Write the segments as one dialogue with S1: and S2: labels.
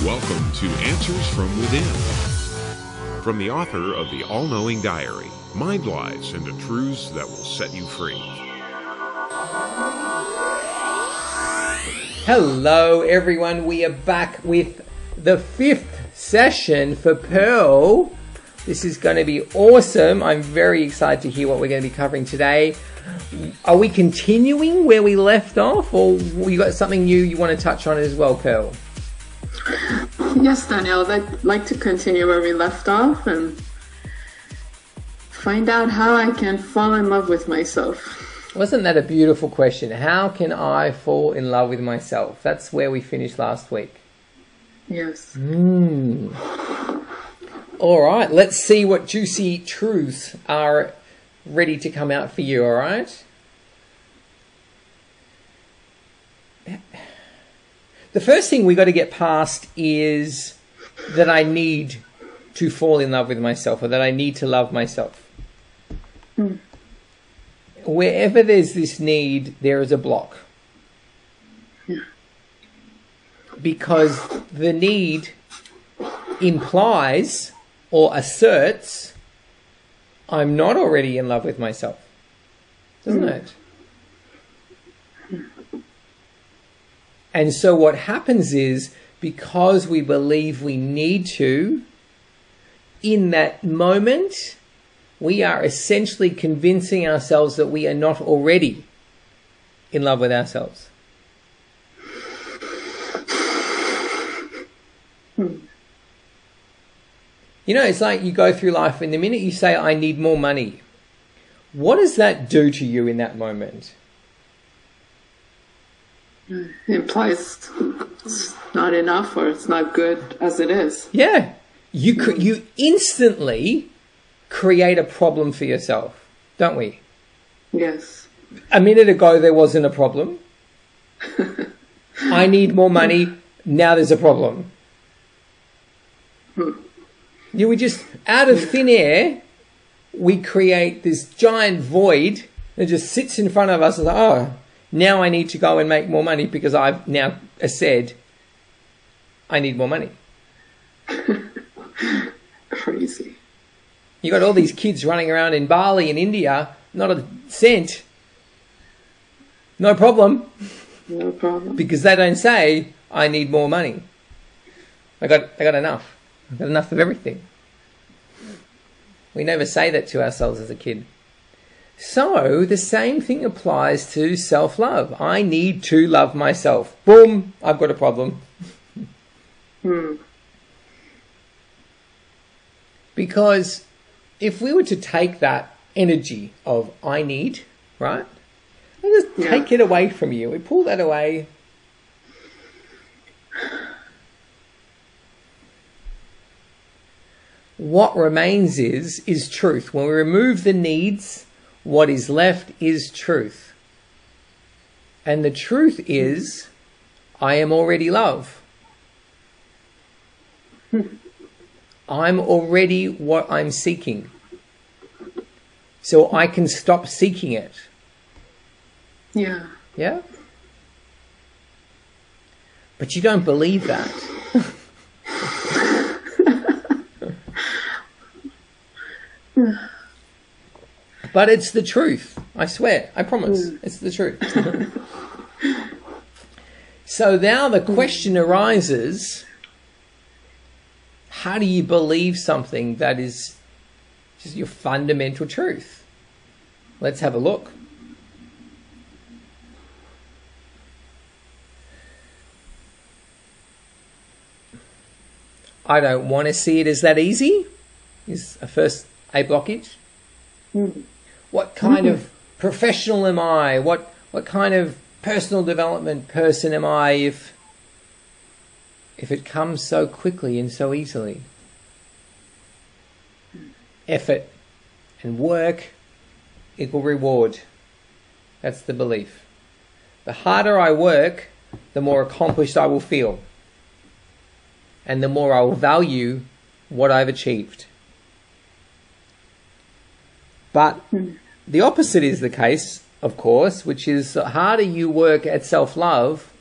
S1: Welcome to Answers from Within. From the author of the All-Knowing Diary, Mind Lies into Truths that will set you free.
S2: Hello everyone, we are back with the 5th session for Pearl. This is going to be awesome. I'm very excited to hear what we're going to be covering today. Are we continuing where we left off, or you got something new you want to touch on as well, Pearl?
S3: Yes, Daniel, I'd like to continue where we left off and find out how I can fall in love with myself.
S2: Wasn't that a beautiful question? How can I fall in love with myself? That's where we finished last week.
S3: Yes.
S2: All right, let's see what juicy truths are ready to come out for you, all right? The first thing we got to get past is that I need to fall in love with myself, or that I need to love myself. Wherever there's this need, there is a block. Because the need implies or asserts I'm not already in love with myself. Doesn't it? And so what happens is, because we believe we need to, in that moment, we are essentially convincing ourselves that we are not already in love with ourselves. You know, it's like you go through life, and the minute you say, I need more money, what does that do to you in that moment?
S3: It implies it's not enough, or it's not good as it is.
S2: Yeah. You instantly create a problem for yourself, don't we?
S3: Yes.
S2: A minute ago, there wasn't a problem. I need more money. Now there's a problem. We just, out of thin air, we create this giant void that just sits in front of us and like, oh, now I need to go and make more money because I've now said I need more money.
S3: Crazy.
S2: You got all these kids running around in Bali in India, not a cent. No problem.
S3: No problem.
S2: Because they don't say, I need more money. They got enough. I've got enough of everything. We never say that to ourselves as a kid. So the same thing applies to self-love. I need to love myself. Boom, I've got a problem. Because if we were to take that energy of I need, right? And just take it away from you. We pull that away. What remains is truth. When we remove the needs, what is left is truth. And the truth is, I am already love. I'm already what I'm seeking. So I can stop seeking it.
S3: Yeah.
S2: Yeah? But you don't believe that. But it's the truth. I swear. I promise. It's the truth. So now the question arises, how do you believe something that is just your fundamental truth? Let's have a look. I don't want to see it as that easy is a blockage. What kind of professional am I? What kind of personal development person am I if it comes so quickly and so easily? Effort and work equal reward. That's the belief. The harder I work, the more accomplished I will feel. And the more I will value what I've achieved. But the opposite is the case, of course, which is the harder you work at self-love,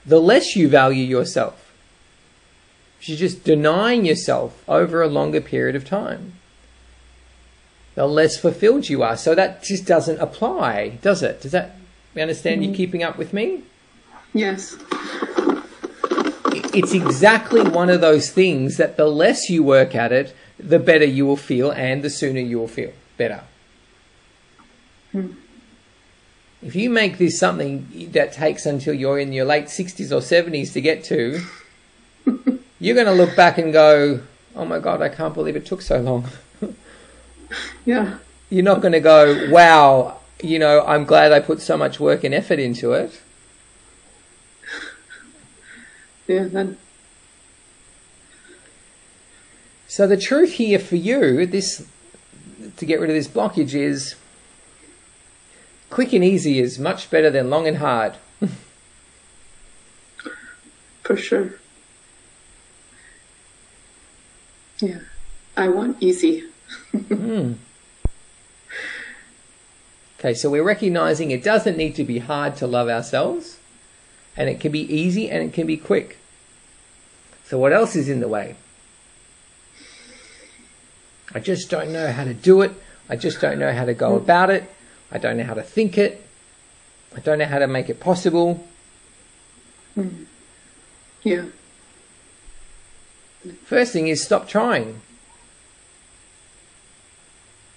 S2: the less you value yourself. You're just denying yourself over a longer period of time, the less fulfilled you are. So that just doesn't apply, does it? Does that, you understand? You keeping up with me?
S3: Yes.
S2: It's exactly one of those things that the less you work at it, the better you will feel, and the sooner you will feel better. If you make this something that takes until you're in your late 60s or 70s to get to, you're going to look back and go, oh my God, I can't believe it took so long.
S3: Yeah.
S2: You're not going to go, wow, I'm glad I put so much work and effort into it.
S3: Yeah, then.
S2: So the truth here for you, to get rid of this blockage, is quick and easy is much better than long and hard.
S3: For sure. Yeah. I want easy.
S2: Okay, so we're recognizing it doesn't need to be hard to love ourselves, and it can be easy and it can be quick. So what else is in the way? I just don't know how to do it. I just don't know how to go about it. I don't know how to think it. I don't know how to make it possible.
S3: Yeah.
S2: First thing is stop trying.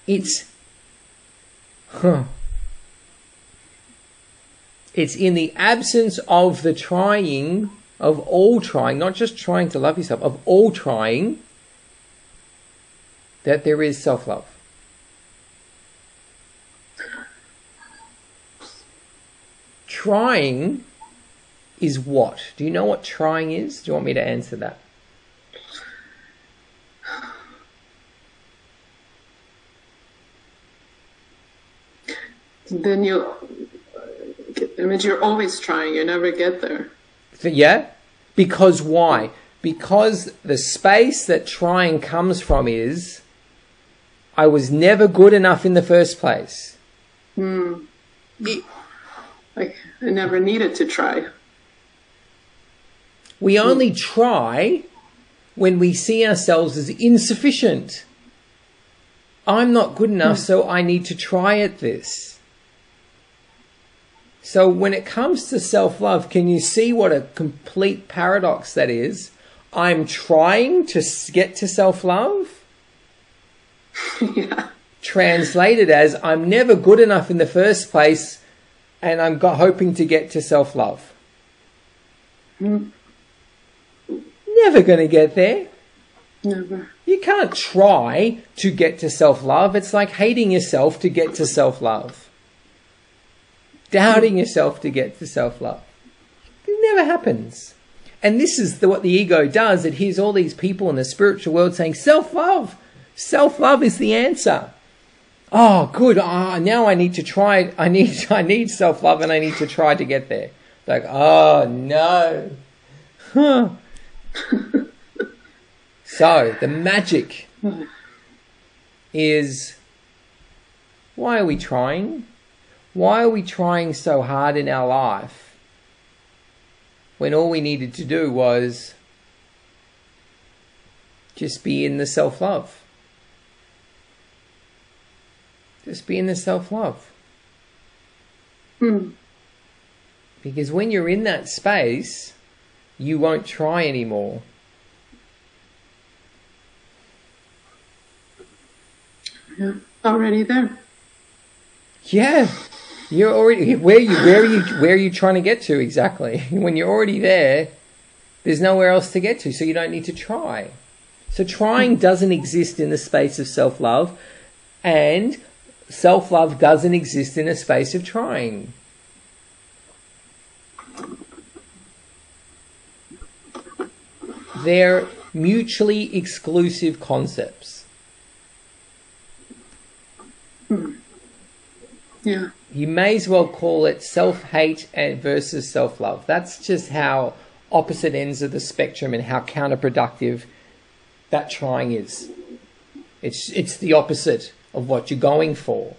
S2: It's in the absence of the trying, of all trying, not just trying to love yourself, of all trying, that there is self-love. Trying is what? Do you know what trying is? Do you want me to answer that?
S3: Then you're always trying. You never get there.
S2: Yeah? Because why? Because the space that trying comes from is, I was never good enough in the first place.
S3: I never needed to try.
S2: We only try when we see ourselves as insufficient. I'm not good enough, so I need to try at this. So when it comes to self-love, can you see what a complete paradox that is? I'm trying to get to self-love.
S3: Yeah.
S2: Translated as, I'm never good enough in the first place, and I'm hoping to get to self-love. Never going to get there.
S3: Never.
S2: You can't try to get to self-love. It's like hating yourself to get to self-love. Doubting yourself to get to self-love. It never happens. And this is what the ego does. It hears all these people in the spiritual world saying, self-love. Self-love is the answer. Oh, good. Now I need to try. I need self-love, and I need to try to get there. Like, oh, no. Huh. So, the magic is, why are we trying? Why are we trying so hard in our life when all we needed to do was just be in the self-love? Just be in the self-love. Because when you're in that space, you won't try anymore.
S3: Yeah, already there.
S2: Yeah. You're already where are you trying to get to exactly? When you're already there, there's nowhere else to get to, so you don't need to try. So trying doesn't exist in the space of self-love, and self-love doesn't exist in a space of trying. They're mutually exclusive concepts.
S3: Yeah.
S2: You may as well call it self-hate and versus self-love. That's just how opposite ends of the spectrum and how counterproductive that trying is. It's the opposite of what you're going for.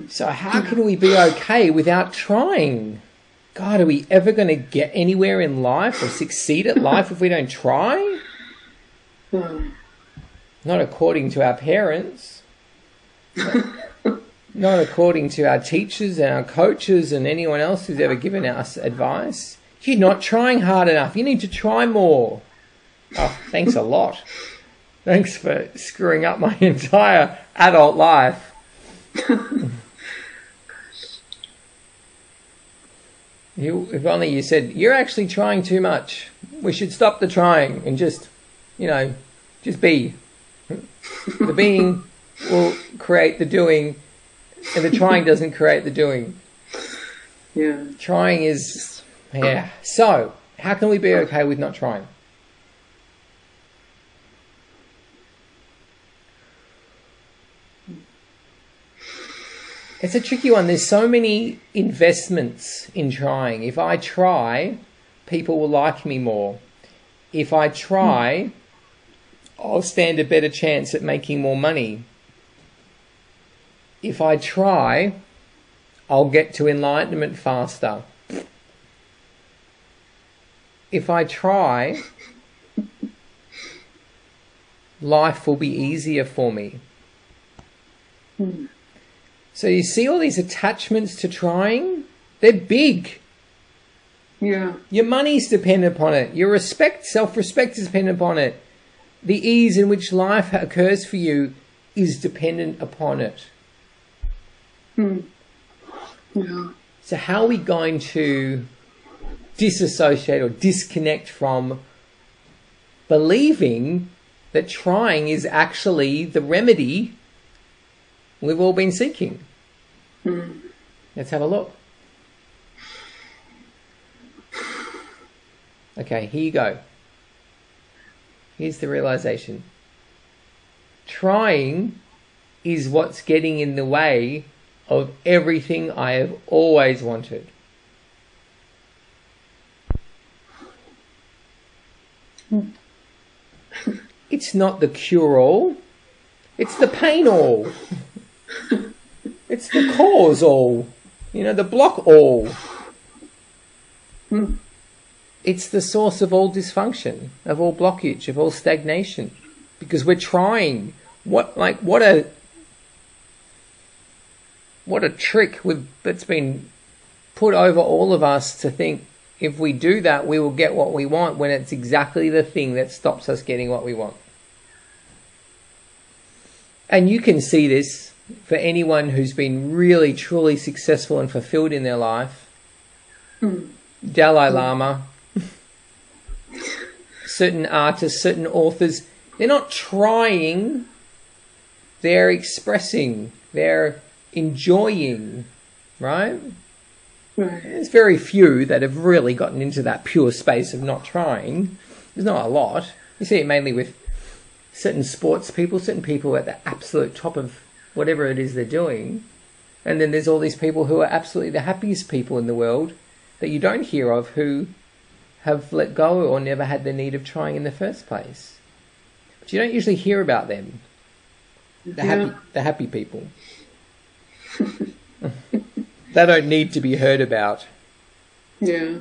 S2: So how can we be okay without trying? God, are we ever going to get anywhere in life or succeed at life if we don't try? Not according to our parents. Not according to our teachers and our coaches and anyone else who's ever given us advice. You're not trying hard enough. You need to try more. Oh, thanks a lot. Thanks for screwing up my entire adult life. If only you said, you're actually trying too much. We should stop the trying and just be. The being will create the doing, and the trying doesn't create the doing.
S3: Yeah.
S2: Trying is, yeah. So, how can we be okay with not trying? It's a tricky one. There's so many investments in trying. If I try, people will like me more. If I try, I'll stand a better chance at making more money. If I try, I'll get to enlightenment faster. If I try, life will be easier for me. So you see all these attachments to trying? They're big.
S3: Yeah.
S2: Your money's dependent upon it. Your self-respect is dependent upon it. The ease in which life occurs for you is dependent upon it.
S3: Yeah.
S2: So how are we going to disassociate or disconnect from believing that trying is actually the remedy we've all been seeking? Let's have a look. Okay, here you go. Here's the realization. Trying is what's getting in the way of everything I have always wanted. It's not the cure-all. It's the pain-all. It's the cause-all. The block-all. It's the source of all dysfunction, of all blockage, of all stagnation. Because we're trying. What a trick that's been put over all of us to think if we do that, we will get what we want, when it's exactly the thing that stops us getting what we want. And you can see this for anyone who's been really, truly successful and fulfilled in their life. Dalai Lama, certain artists, certain authors, they're not trying, they're expressing, they're enjoying, right? There's very few that have really gotten into that pure space of not trying. There's not a lot. You see it mainly with certain sports people, certain people at the absolute top of whatever it is they're doing. And then there's all these people who are absolutely the happiest people in the world that you don't hear of, who have let go or never had the need of trying in the first place. But you don't usually hear about them. The happy people. They don't need to be heard about.
S3: Yeah,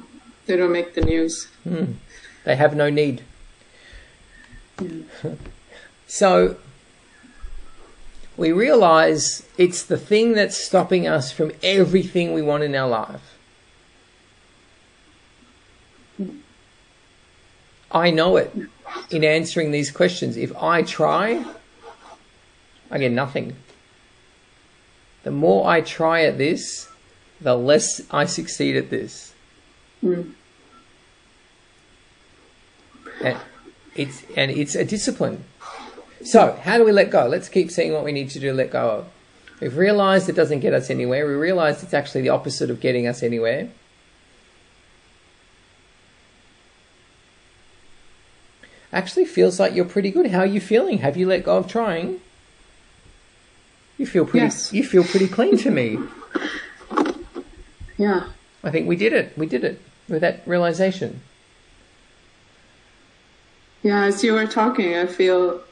S3: they don't make the news.
S2: They have no need. So we realize it's the thing that's stopping us from everything we want in our life. I know it in answering these questions. If I try, I get nothing. The more I try at this, the less I succeed at this. And it's a discipline. So, how do we let go? Let's keep seeing what we need to do to let go of. We've realized it doesn't get us anywhere. We realized it's actually the opposite of getting us anywhere. Actually feels like you're pretty good. How are you feeling? Have you let go of trying? You feel pretty. Yes. You feel pretty clean to me.
S3: Yeah.
S2: I think we did it. We did it with that realization.
S3: Yeah, as you were talking, I feel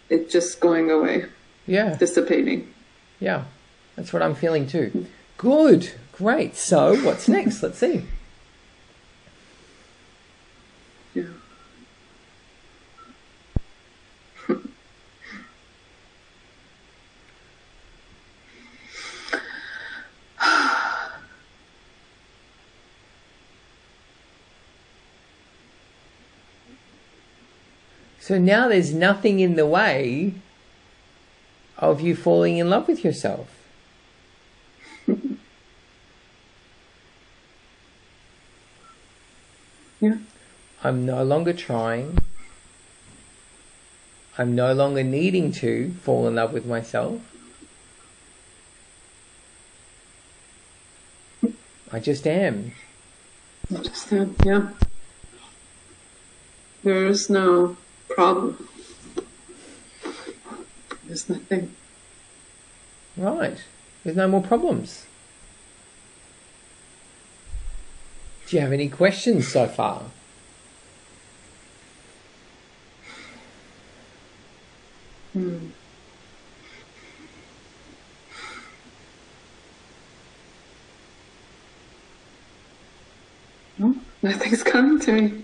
S3: it just going away.
S2: Yeah.
S3: Dissipating.
S2: Yeah. That's what I'm feeling too. Good. Great. So what's next? Let's see.
S3: Yeah.
S2: So now there's nothing in the way of you falling in love with yourself.
S3: Yeah.
S2: I'm no longer trying. I'm no longer needing to fall in love with myself. I just am.
S3: Just that, yeah. There is no problem. There's nothing.
S2: Right. There's no more problems. Do you have any questions so far?
S3: No, nothing's coming to me.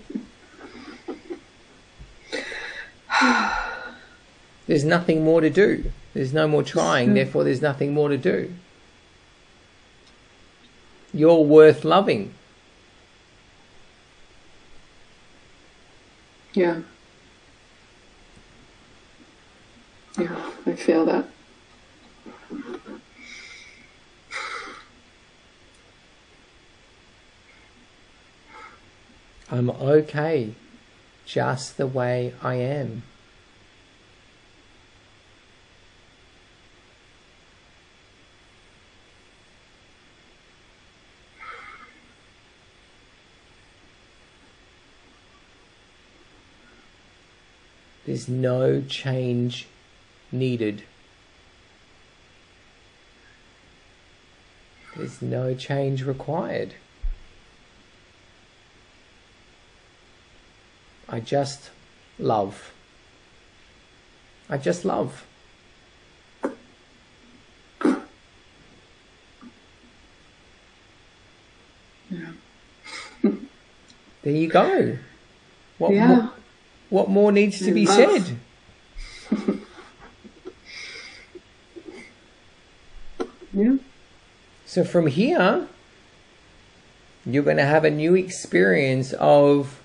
S2: There's nothing more to do. There's no more trying, therefore there's nothing more to do. You're worth loving.
S3: Yeah. Yeah, I feel that.
S2: I'm okay just the way I am. There's no change needed. There's no change required. I just love. I just love.
S3: Yeah.
S2: There you go. What more needs to be said?
S3: Yeah.
S2: So from here, you're going to have a new experience of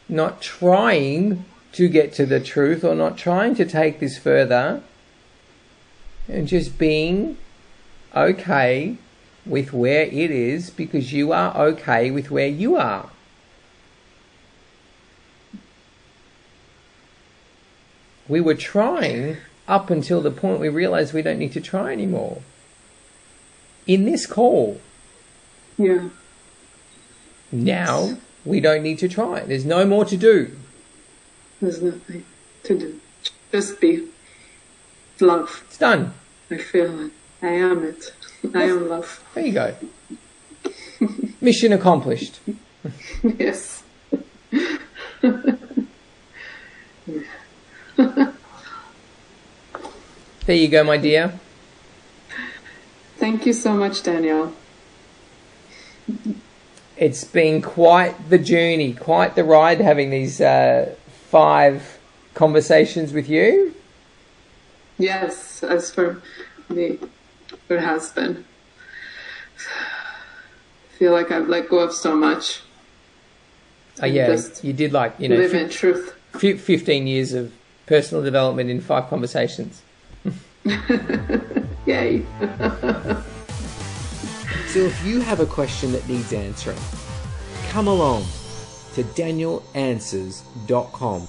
S2: not trying to get to the truth or not trying to take this further, and just being okay with where it is because you are okay with where you are. We were trying up until the point we realized we don't need to try anymore. In this call.
S3: Yeah.
S2: Now we don't need to try. There's no more to do.
S3: There's nothing to do. Just be love.
S2: It's done.
S3: I feel it. I am it. I am love.
S2: There you go. Mission accomplished.
S3: Yes.
S2: There you go, my dear.
S3: Thank you so much, Daniel.
S2: It's been quite the journey, quite the ride having these 5 conversations with you.
S3: Yes, as for me, it has been. I feel like I've let go of so much.
S2: Oh yeah,
S3: Just
S2: you did like,
S3: live in truth.
S2: 15 years of personal development in 5 conversations.
S3: Yay.
S4: So if you have a question that needs answering, come along to danielanswers.com